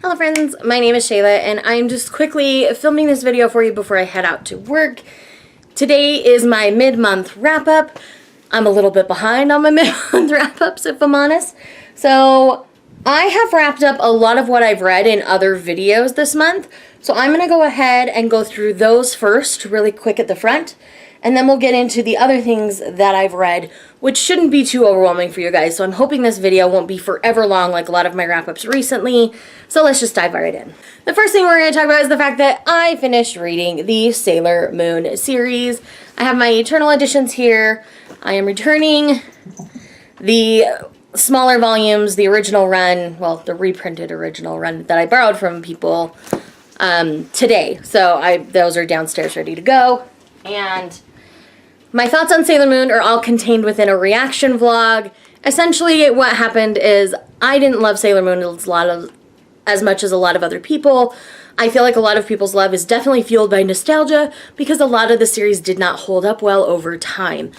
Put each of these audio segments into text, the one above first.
Hello friends, my name is Shayla and I'm just quickly filming this video for you before I head out to work. Today is my mid-month wrap-up. I'm a little bit behind on my mid-month wrap-ups if I'm honest. So I have wrapped up a lot of what I've read in other videos this month. So I'm going to go ahead and go through those first really quick at the front. And then we'll get into the other things that I've read, which shouldn't be too overwhelming for you guys. So I'm hoping this video won't be forever long like a lot of my wrap-ups recently. So let's just dive right in. The first thing we're going to talk about is the fact that I finished reading the Sailor Moon series. I have my Eternal editions here. I am returning the smaller volumes, the original run, well, the reprinted original run that I borrowed from people today. So those are downstairs ready to go. And my thoughts on Sailor Moon are all contained within a reaction vlog. Essentially, what happened is I didn't love Sailor Moon as much as a lot of other people. I feel like a lot of people's love is definitely fueled by nostalgia because a lot of the series did not hold up well over time.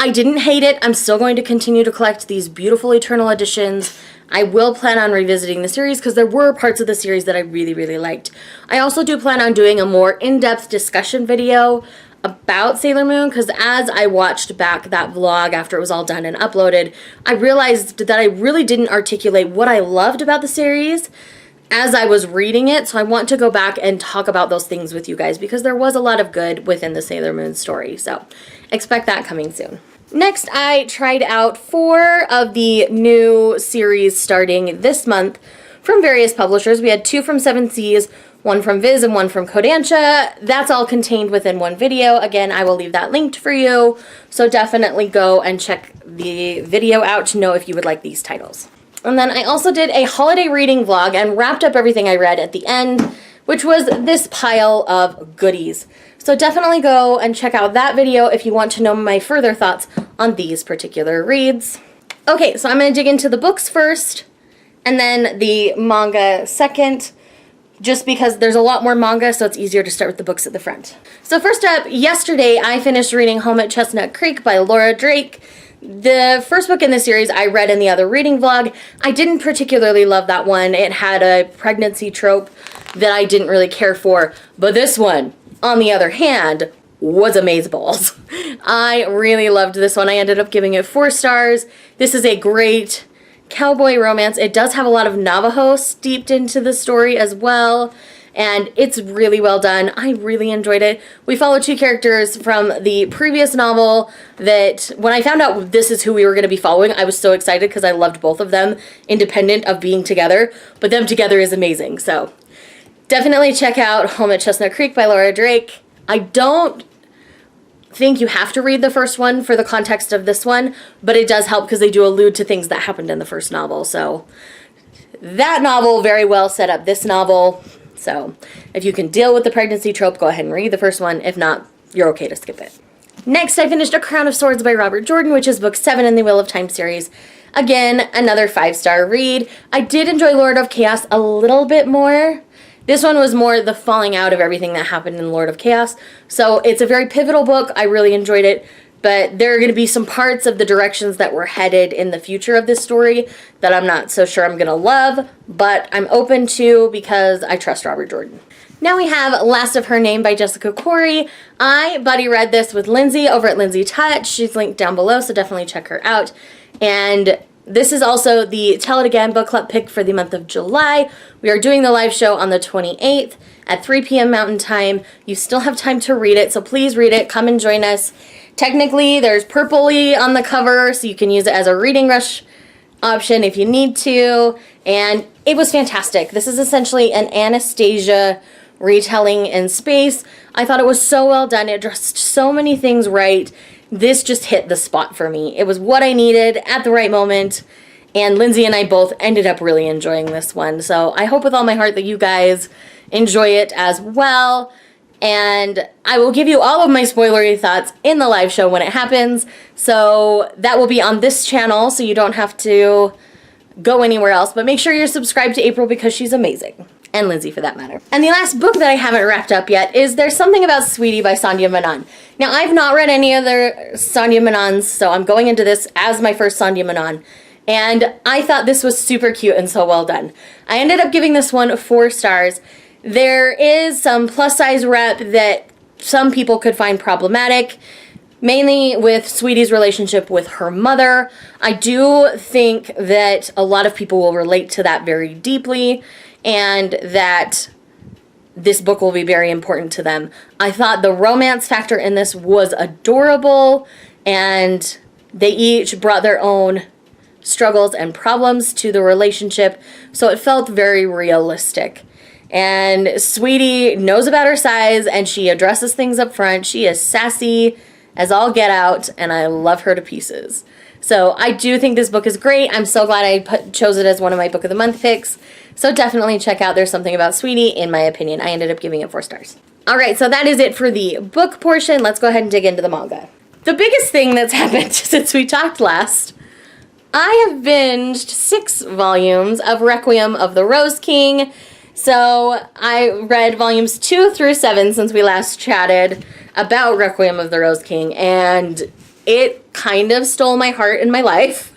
I didn't hate it. I'm still going to continue to collect these beautiful Eternal editions. I will plan on revisiting the series because there were parts of the series that I really, really liked. I also do plan on doing a more in-depth discussion video about Sailor Moon because as I watched back that vlog after it was all done and uploaded, I realized that I really didn't articulate what I loved about the series as I was reading it. So I want to go back and talk about those things with you guys because there was a lot of good within the Sailor Moon story. So expect that coming soon. Next, I tried out 4 of the new series starting this month from various publishers. We had 2 from 7 Seas, 1 from Viz, and 1 from Kodansha. That's all contained within one video. Again, I will leave that linked for you. So definitely go and check the video out to know if you would like these titles. And then I also did a holiday reading vlog and wrapped up everything I read at the end, which was this pile of goodies. So definitely go and check out that video if you want to know my further thoughts on these particular reads. Okay, so I'm going to dig into the books first and then the manga second, just because there's a lot more manga, so it's easier to start with the books at the front. So first up, yesterday I finished reading Home at Chestnut Creek by Laura Drake. The first book in the series I read in the other reading vlog. I didn't particularly love that one. It had a pregnancy trope that I didn't really care for, but this one, on the other hand, was amazeballs. I really loved this one. I ended up giving it 4 stars. This is a great cowboy romance. It does have a lot of Navajo steeped into the story as well, and it's really well done. I really enjoyed it. We follow 2 characters from the previous novel that when I found out this is who we were going to be following, I was so excited because I loved both of them independent of being together, but them together is amazing. So definitely check out Home at Chestnut Creek by Laura Drake. I don't think you have to read the first one for the context of this one, but it does help because they do allude to things that happened in the first novel. So that novel very well set up this novel. So if you can deal with the pregnancy trope, go ahead and read the first one. If not, you're okay to skip it. Next, I finished A Crown of Swords by Robert Jordan, which is book 7 in the Wheel of Time series. Again, another 5-star read. I did enjoy Lord of Chaos a little bit more. This one was more the falling out of everything that happened in Lord of Chaos. So it's a very pivotal book. I really enjoyed it. But there are going to be some parts of the directions that we're headed in the future of this story that I'm not so sure I'm going to love. But I'm open to because I trust Robert Jordan. Now we have Last of Her Name by Jessica Corey. I buddy read this with Lindsay over at Lindsay Touch. She's linked down below, so definitely check her out. And this is also the Tell It Again book club pick for the month of July. We are doing the live show on the 28th at 3 p.m. Mountain Time. You still have time to read it, so please read it. Come and join us. Technically, there's purpley on the cover, so you can use it as a reading rush option if you need to. And it was fantastic. This is essentially an Anastasia retelling in space. I thought it was so well done. It addressed so many things right. This just hit the spot for me. It was what I needed at the right moment, and Lindsay and I both ended up really enjoying this one. So I hope with all my heart that you guys enjoy it as well, and I will give you all of my spoilery thoughts in the live show when it happens. So that will be on this channel, so you don't have to go anywhere else, but make sure you're subscribed to April because she's amazing. And Lindsay for that matter. And the last book that I haven't wrapped up yet is There's Something About Sweetie by Sandhya Menon. Now, I've not read any other Sandhya Menons, so I'm going into this as my first Sandhya Menon. And I thought this was super cute and so well done. I ended up giving this one 4 stars. There is some plus size rep that some people could find problematic, mainly with Sweetie's relationship with her mother. I do think that a lot of people will relate to that very deeply, and that this book will be very important to them. I thought the romance factor in this was adorable, and they each brought their own struggles and problems to the relationship, so it felt very realistic. And Sweetie knows about her size, and she addresses things up front. She is sassy as all get out, and I love her to pieces. So I do think this book is great. I'm so glad I chose it as one of my Book of the Month picks. So definitely check out There's Something About Sweetie, in my opinion. I ended up giving it 4 stars. All right, so that is it for the book portion. Let's go ahead and dig into the manga. The biggest thing that's happened since we talked last, I have binged 6 volumes of Requiem of the Rose King. So I read volumes 2 through 7 since we last chatted about Requiem of the Rose King, and it kind of stole my heart and my life.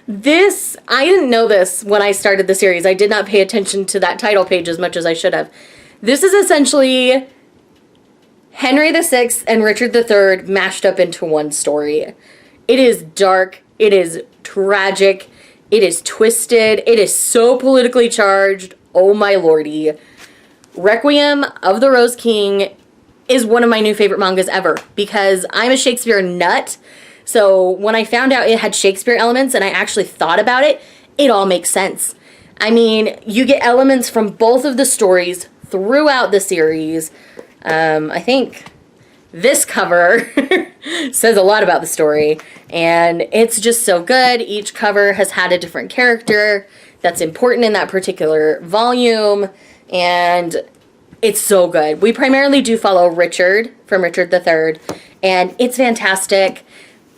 I didn't know this when I started the series. I did not pay attention to that title page as much as I should have. This is essentially Henry VI and Richard III mashed up into one story. It is dark, it is tragic, it is twisted, it is so politically charged. Oh my lordy. Requiem of the Rose King is one of my new favorite mangas ever, because I'm a Shakespeare nut. So when I found out it had Shakespeare elements and I actually thought about it, it all makes sense. I mean, you get elements from both of the stories throughout the series. I think this cover says a lot about the story, and it's just so good. Each cover has had a different character that's important in that particular volume, and it's so good. We primarily do follow Richard from Richard III, and it's fantastic.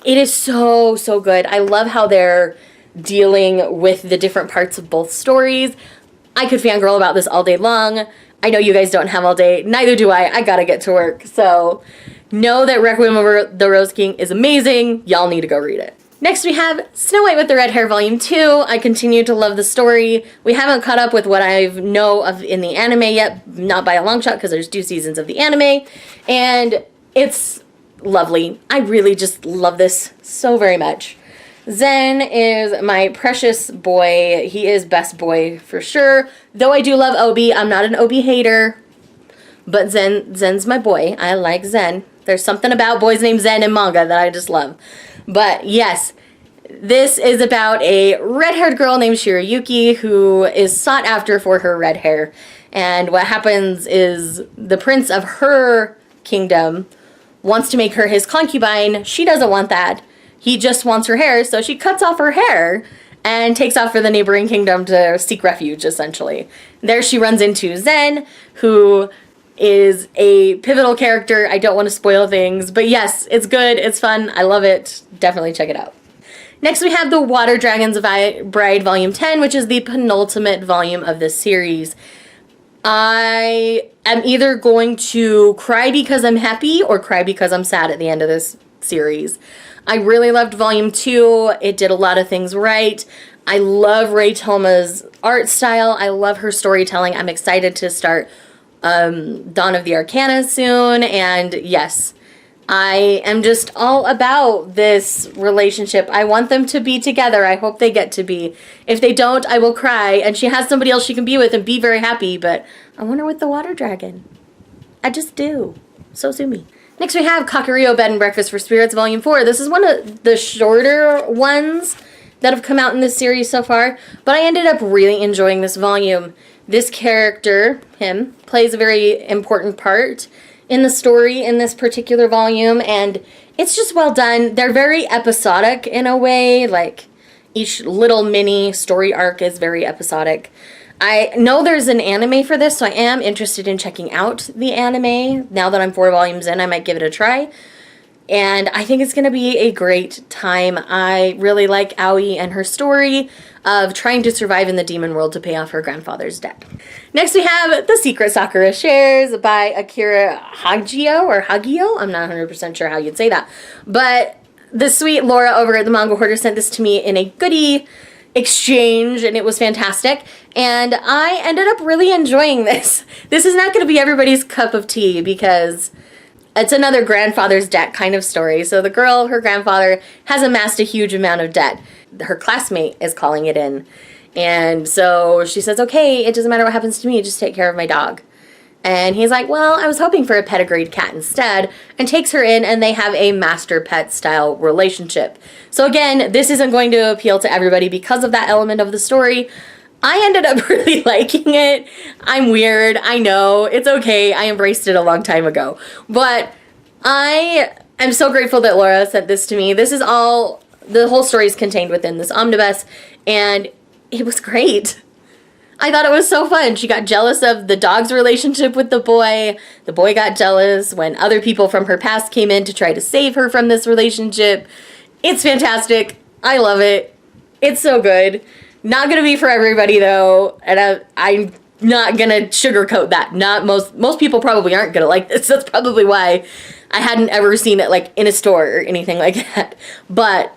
It is so, so good. I love how they're dealing with the different parts of both stories. I could fangirl about this all day long. I know you guys don't have all day. Neither do I. I gotta get to work. So know that Requiem over the Rose King is amazing. Y'all need to go read it. Next we have Snow White with the Red Hair Volume 2. I continue to love the story. We haven't caught up with what I know of in the anime yet, not by a long shot because there's 2 seasons of the anime, and it's lovely. I really just love this so very much. Zen is my precious boy. He is best boy for sure. Though I do love Obi, I'm not an Obi hater, but Zen's my boy. I like Zen. There's something about boys named Zen in manga that I just love. But yes, this is about a red-haired girl named Shirayuki who is sought after for her red hair. And what happens is the prince of her kingdom wants to make her his concubine. She doesn't want that. He just wants her hair, so she cuts off her hair and takes off for the neighboring kingdom to seek refuge, essentially. There she runs into Zen, who is a pivotal character. I don't want to spoil things, but yes, it's good, it's fun, I love it. Definitely check it out. Next we have The Water Dragons Bride Volume 10, which is the penultimate volume of this series. I am either going to cry because I'm happy or cry because I'm sad at the end of this series. I really loved Volume 2. It did a lot of things right. I love Ray Toma's art style. I love her storytelling. I'm excited to start Dawn of the Arcana soon. And yes, I am just all about this relationship. I want them to be together. I hope they get to be. If they don't, I will cry. And she has somebody else she can be with and be very happy. But I want her with the water dragon. I just do. So sue me. Next we have Kakuryou Bed and Breakfast for Spirits Volume 4. This is one of the shorter ones that have come out in this series so far, but I ended up really enjoying this volume. This character, him, plays a very important part in the story in this particular volume, and it's just well done. They're very episodic in a way, like each little mini story arc is very episodic. I know there's an anime for this, so I am interested in checking out the anime. Now that I'm 4 volumes in, I might give it a try. And I think it's going to be a great time. I really like Aoi and her story of trying to survive in the demon world to pay off her grandfather's debt. Next we have The Secret Sakura Shares by Akira Hagio. I'm not 100% sure how you'd say that. But the sweet Laura over at the Manga Hoarder sent this to me in a goodie. exchange, and it was fantastic. And I ended up really enjoying this. This is not going to be everybody's cup of tea because it's another grandfather's debt kind of story. So the girl, her grandfather, has amassed a huge amount of debt. Her classmate is calling it in. And so she says, okay, it doesn't matter what happens to me, just take care of my dog. And he's like, well, I was hoping for a pedigreed cat instead, and takes her in, and they have a master pet style relationship. So again, this isn't going to appeal to everybody because of that element of the story. I ended up really liking it. I'm weird, I know, it's okay, I embraced it a long time ago. But I am so grateful that Laura sent this to me. This is all, the whole story is contained within this omnibus, and it was great. I thought it was so fun. She got jealous of the dog's relationship with the boy. The boy got jealous when other people from her past came in to try to save her from this relationship. It's fantastic. I love it. It's so good. Not gonna be for everybody though, and I'm not gonna sugarcoat that. Not most people probably aren't gonna like this. That's probably why I hadn't ever seen it like in a store or anything like that. But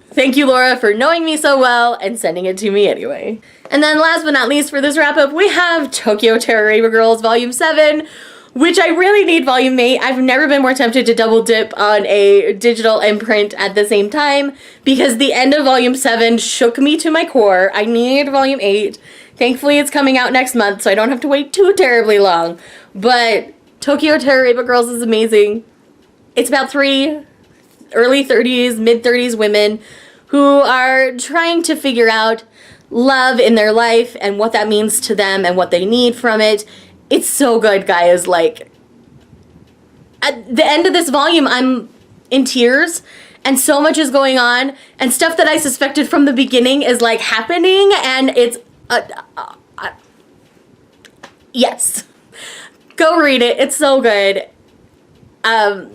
thank you, Laura, for knowing me so well and sending it to me anyway. And then last but not least for this wrap-up, we have Tokyo Tarareba Girls Volume 7, which I really need Volume 8. I've never been more tempted to double dip on a digital and print at the same time because the end of Volume 7 shook me to my core. I need Volume 8. Thankfully, it's coming out next month, so I don't have to wait too terribly long. But Tokyo Tarareba Girls is amazing. It's about 3 early 30s, mid 30s women who are trying to figure out love in their life and what that means to them and what they need from it. It's so good, guys. Like, at the end of this volume, I'm in tears and so much is going on and stuff that I suspected from the beginning is like happening, and it's yes, go read it. It's so good.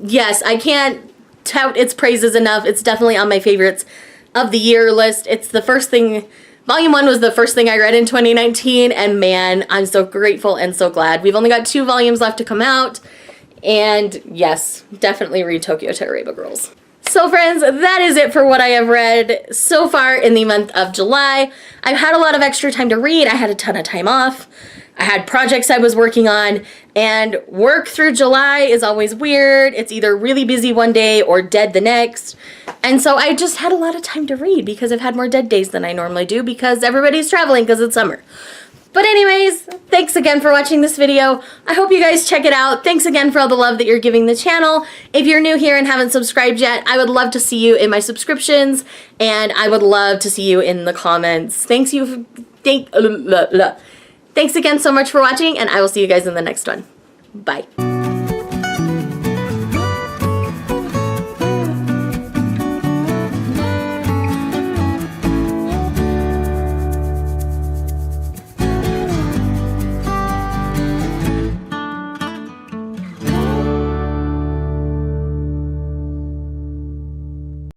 Yes, I can't tout its praises enough. It's definitely on my favorites of the year list. It's the first thing, Volume 1 was the first thing I read in 2019, and man, I'm so grateful and so glad. We've only got 2 volumes left to come out, and yes, definitely read Tokyo Tarareba Girls. So friends, that is it for what I have read so far in the month of July. I've had a lot of extra time to read. I had a ton of time off. I had projects I was working on, and work through July is always weird. It's either really busy one day or dead the next. And so I just had a lot of time to read because I've had more dead days than I normally do because everybody's traveling because it's summer. But anyways, thanks again for watching this video. I hope you guys check it out. Thanks again for all the love that you're giving the channel. If you're new here and haven't subscribed yet, I would love to see you in my subscriptions, and I would love to see you in the comments. Thanks again so much for watching, and I will see you guys in the next one. Bye.